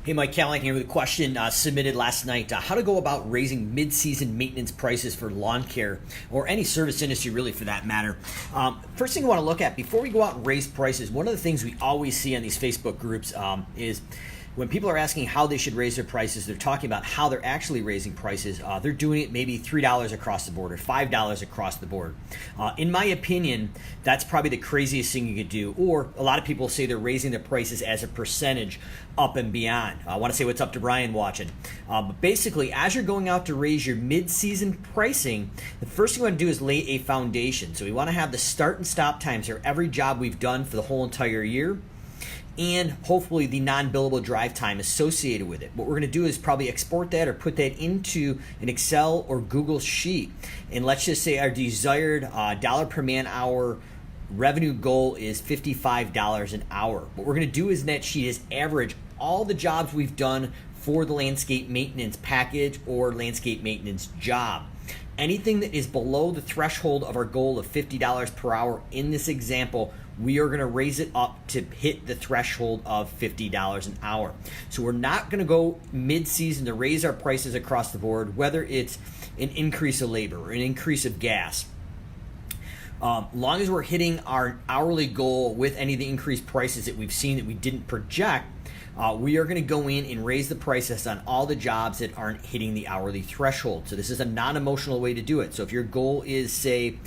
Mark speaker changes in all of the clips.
Speaker 1: Hey, Mike Callahan here with a question submitted last night. How to go about raising mid-season maintenance prices for lawn care or any service industry really for that matter. First thing I want to look at before we go out and raise prices, one of the things we always see on these Facebook groups is when people are asking how they should raise their prices, they're talking about how they're actually raising prices. They're doing it maybe $3 across the board or $5 across the board. In my opinion, that's probably the craziest thing you could do. Or a lot of people say they're raising their prices as a percentage up and beyond. I want to say what's up to Brian watching. But basically, as you're going out to raise your mid-season pricing, the first thing you want to do is lay a foundation. So we want to have the start and stop times for every job we've done for the whole entire year, and hopefully the non-billable drive time associated with it. What we're going to do is probably export that or put that into an Excel or Google sheet. And let's just say our desired dollar per man hour revenue goal is $55 an hour. What we're going to do is in that sheet is average all the jobs we've done for the landscape maintenance package or landscape maintenance job. Anything that is below the threshold of our goal of $50 per hour in this example, we are going to raise it up to hit the threshold of $50 an hour. So we're not going to go mid-season to raise our prices across the board, whether it's an increase of labor or an increase of gas. Long as we're hitting our hourly goal with any of the increased prices that we've seen that we didn't project, we are going to go in and raise the prices on all the jobs that aren't hitting the hourly threshold. So this is a non-emotional way to do it. So if your goal is, say,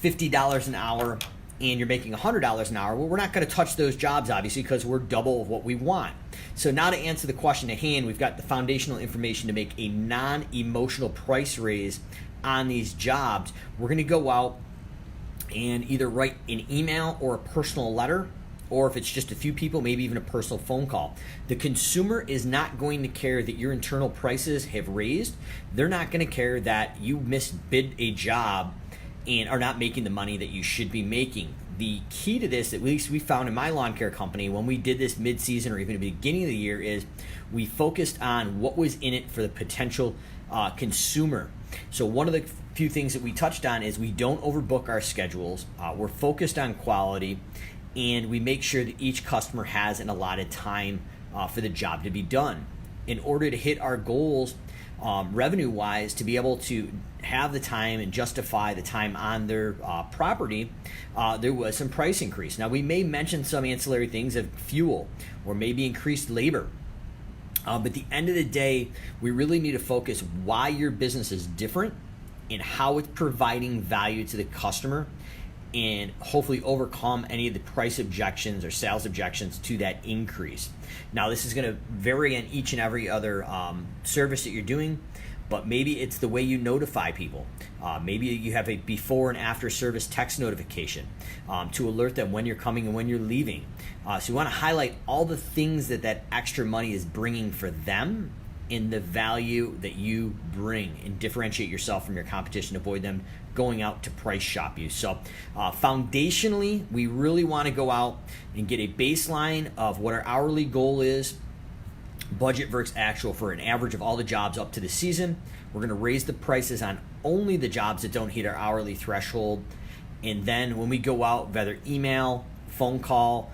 Speaker 1: $50 an hour and you're making $100 an hour, well, we're not going to touch those jobs, obviously, because we're double of what we want. So now to answer the question at hand, we've got the foundational information to make a non-emotional price raise on these jobs. We're going to go out and either write an email or a personal letter, or if it's just a few people, maybe even a personal phone call. The consumer is not going to care that your internal prices have raised. They're not going to care that you misbid a job and are not making the money that you should be making. The key to this, at least we found in my lawn care company, when we did this mid-season or even the beginning of the year, is we focused on what was in it for the potential consumer. So one of the few things that we touched on is we don't overbook our schedules. We're focused on quality, and we make sure that each customer has an allotted time for the job to be done. In order to hit our goals revenue-wise, to be able to have the time and justify the time on their property, there was some price increase. Now, we may mention some ancillary things of fuel or maybe increased labor. But at the end of the day, we really need to focus why your business is different and how it's providing value to the customer, and hopefully overcome any of the price objections or sales objections to that increase. Now, this is going to vary on each and every other service that you're doing, but maybe it's the way you notify people. Maybe you have a before and after service text notification to alert them when you're coming and when you're leaving. So you want to highlight all the things that extra money is bringing for them in the value that you bring, and differentiate yourself from your competition. Avoid them going out to price shop you. So foundationally, we really want to go out and get a baseline of what our hourly goal is, budget versus actual, for an average of all the jobs up to the season. We're going to raise the prices on only the jobs that don't hit our hourly threshold. And then when we go out, whether email, phone call,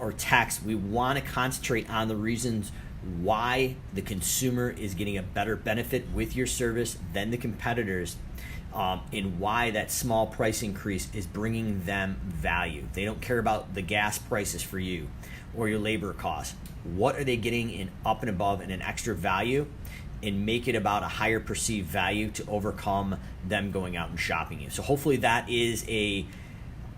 Speaker 1: or text, we want to concentrate on the reasons why the consumer is getting a better benefit with your service than the competitors, and why that small price increase is bringing them value. They don't care about the gas prices for you or your labor costs. What are they getting in up and above and an extra value, and make it about a higher perceived value to overcome them going out and shopping you. So hopefully that is a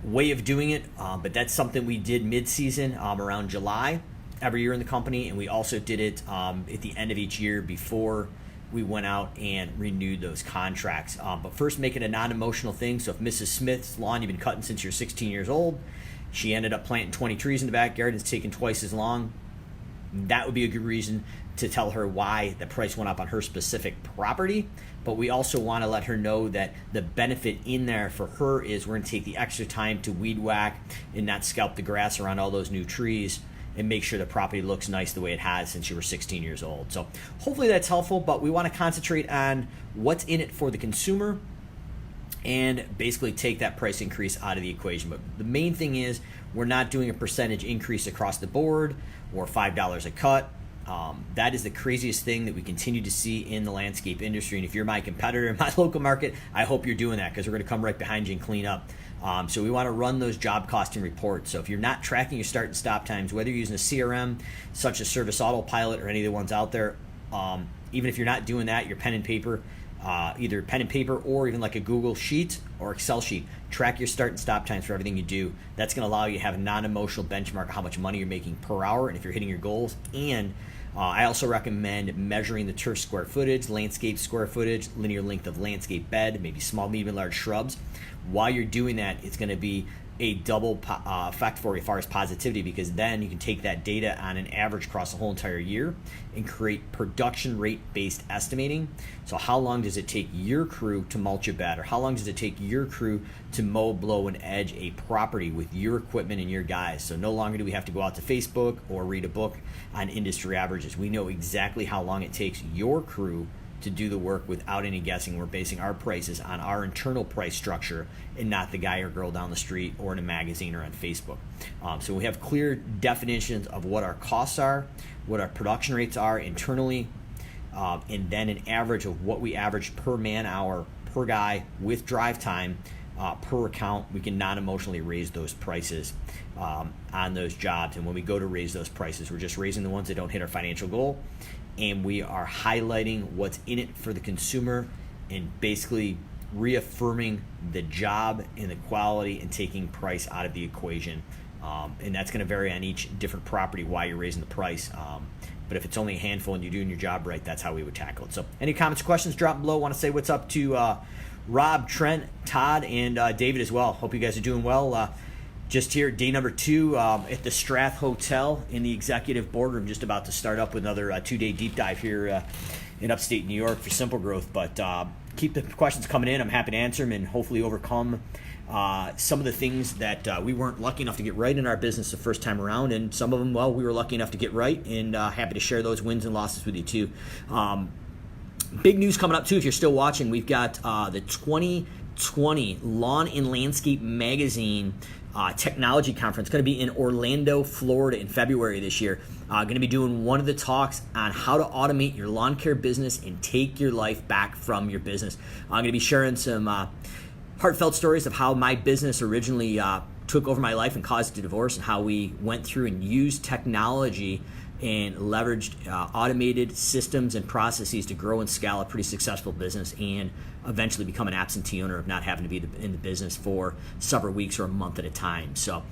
Speaker 1: way of doing it, but that's something we did mid-season around July every year in the company, and we also did it at the end of each year before we went out and renewed those contracts. But first, make it a non-emotional thing. So if Mrs. Smith's lawn you've been cutting since you're 16 years old, she ended up planting 20 trees in the backyard, and it's taken twice as long, that would be a good reason to tell her why the price went up on her specific property. But we also want to let her know that the benefit in there for her is we're going to take the extra time to weed whack and not scalp the grass around all those new trees, and make sure the property looks nice the way it has since you were 16 years old. So hopefully that's helpful, but we want to concentrate on what's in it for the consumer and basically take that price increase out of the equation. But the main thing is we're not doing a percentage increase across the board or $5 a cut. That is the craziest thing that we continue to see in the landscape industry. And if you're my competitor in my local market, I hope you're doing that, because we're going to come right behind you and clean up. So we want to run those job costing reports. So if you're not tracking your start and stop times, whether you're using a CRM such as Service Autopilot or any of the ones out there, even if you're not doing that, your pen and paper, either pen and paper or even like a Google Sheet or Excel sheet, track your start and stop times for everything you do. That's going to allow you to have a non-emotional benchmark of how much money you're making per hour and if you're hitting your goals. And I also recommend measuring the turf square footage, landscape square footage, linear length of landscape bed, maybe small, medium, and large shrubs. While you're doing that, it's going to be a double effect for you as far as positivity, because then you can take that data on an average across the whole entire year and create production rate based estimating. So how long does it take your crew to mulch a bed, or how long does it take your crew to mow, blow, and edge a property with your equipment and your guys? So no longer do we have to go out to Facebook or read a book on industry averages. We know exactly how long it takes your crew to do the work without any guessing. We're basing our prices on our internal price structure and not the guy or girl down the street or in a magazine or on Facebook. So we have clear definitions of what our costs are, what our production rates are internally, and then an average of what we average per man hour, per guy with drive time, per account. We can non-emotionally raise those prices on those jobs. And when we go to raise those prices, we're just raising the ones that don't hit our financial goal, and we are highlighting what's in it for the consumer and basically reaffirming the job and the quality and taking price out of the equation. And that's going to vary on each different property why you're raising the price. But if it's only a handful and you're doing your job right, that's how we would tackle it. So any comments or questions, drop below. Want to say what's up to Rob, Trent, Todd, and David as well. Hope you guys are doing well. Just here, day number 2 at the Strath Hotel in the executive boardroom. Just about to start up with another 2-day deep dive here in upstate New York for Simple Growth. But keep the questions coming in. I'm happy to answer them and hopefully overcome some of the things that we weren't lucky enough to get right in our business the first time around. And some of them, well, we were lucky enough to get right, and happy to share those wins and losses with you too. Big news coming up too, if you're still watching. We've got the 2020 Lawn and Landscape Magazine technology conference going to be in Orlando, Florida in February this year. Going to be doing one of the talks on how to automate your lawn care business and take your life back from your business. I'm going to be sharing some heartfelt stories of how my business originally took over my life and caused a divorce, and how we went through and used technology and leveraged automated systems and processes to grow and scale a pretty successful business and eventually become an absentee owner of not having to be in the business for several weeks or a month at a time. So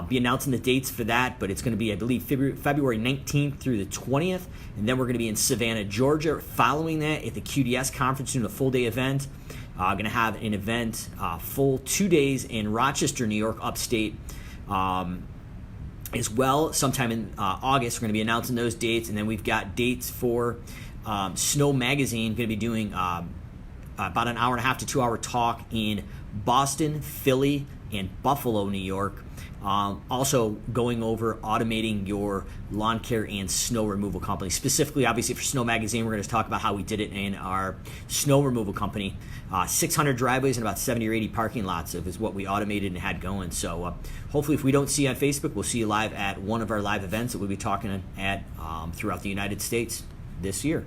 Speaker 1: be announcing the dates for that, but it's going to be, I believe, February 19th through the 20th, and then we're going to be in Savannah, Georgia. Following that, at the QDS conference, doing a full-day event. Going to have an event, full 2 days in Rochester, New York, upstate, as well. Sometime in August, we're going to be announcing those dates, and then we've got dates for Snow Magazine. Going to be doing about an 1.5 to 2 hour talk in Boston, Philly, and Buffalo, New York. Also going over automating your lawn care and snow removal company. Specifically, obviously, for Snow Magazine, we're going to talk about how we did it in our snow removal company. 600 driveways and about 70 or 80 parking lots is what we automated and had going. So hopefully, if we don't see you on Facebook, we'll see you live at one of our live events that we'll be talking at throughout the United States this year.